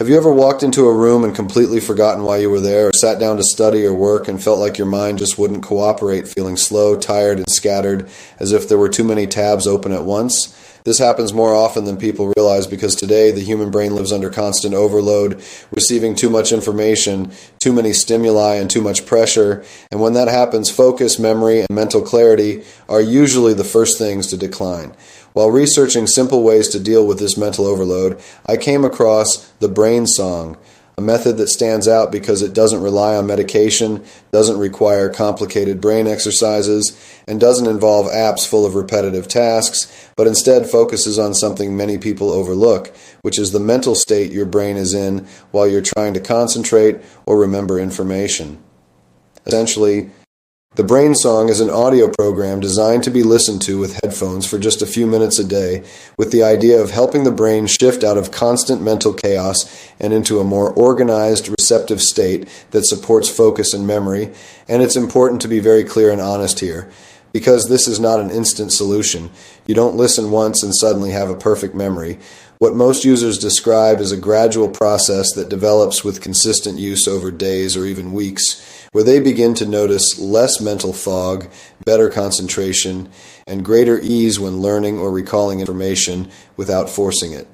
Have you ever walked into a room and completely forgotten why you were there, or sat down to study or work and felt like your mind just wouldn't cooperate, feeling slow, tired, and scattered, as if there were too many tabs open at once? This happens more often than people realize because today the human brain lives under constant overload, receiving too much information, too many stimuli, and too much pressure. And when that happens, focus, memory, and mental clarity are usually the first things to decline. While researching simple ways to deal with this mental overload, I came across the Brain Song, a method that stands out because it doesn't rely on medication, doesn't require complicated brain exercises, and doesn't involve apps full of repetitive tasks, but instead focuses on something many people overlook, which is the mental state your brain is in while you're trying to concentrate or remember information. Essentially, the Brain Song is an audio program designed to be listened to with headphones for just a few minutes a day, with the idea of helping the brain shift out of constant mental chaos and into a more organized, receptive state that supports focus and memory. And it's important to be very clear and honest here, because this is not an instant solution. You don't listen once and suddenly have a perfect memory. What most users describe is a gradual process that develops with consistent use over days or even weeks, where they begin to notice less mental fog, better concentration, and greater ease when learning or recalling information without forcing it.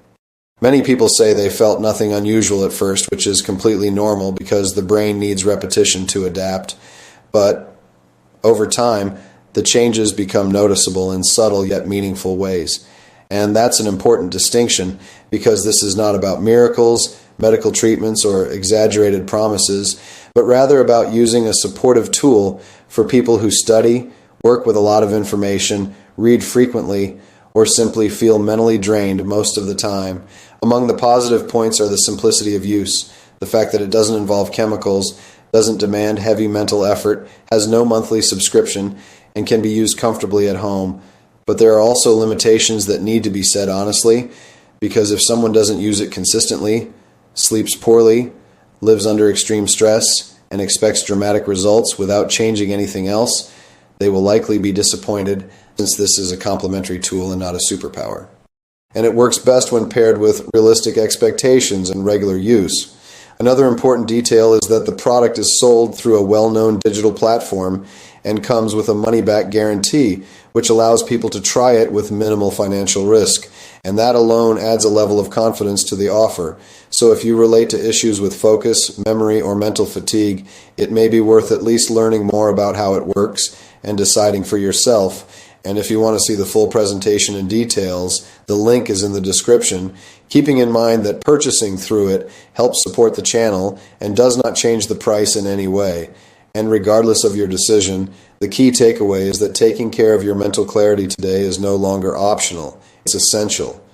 Many people say they felt nothing unusual at first, which is completely normal because the brain needs repetition to adapt. But over time, the changes become noticeable in subtle yet meaningful ways. And that's an important distinction because this is not about miracles, medical treatments, or exaggerated promises, but rather about using a supportive tool for people who study, work with a lot of information, read frequently, or simply feel mentally drained most of the time. Among the positive points are the simplicity of use, the fact that it doesn't involve chemicals, doesn't demand heavy mental effort, has no monthly subscription, and can be used comfortably at home. But there are also limitations that need to be said honestly, because if someone doesn't use it consistently, sleeps poorly, lives under extreme stress, and expects dramatic results without changing anything else, they will likely be disappointed, since this is a complementary tool and not a superpower. And it works best when paired with realistic expectations and regular use. Another important detail is that the product is sold through a well-known digital platform and comes with a money-back guarantee, which allows people to try it with minimal financial risk. And that alone adds a level of confidence to the offer. So if you relate to issues with focus, memory, or mental fatigue, it may be worth at least learning more about how it works and deciding for yourself. And if you want to see the full presentation and details, the link is in the description, keeping in mind that purchasing through it helps support the channel and does not change the price in any way. And regardless of your decision, the key takeaway is that taking care of your mental clarity today is no longer optional. It's essential.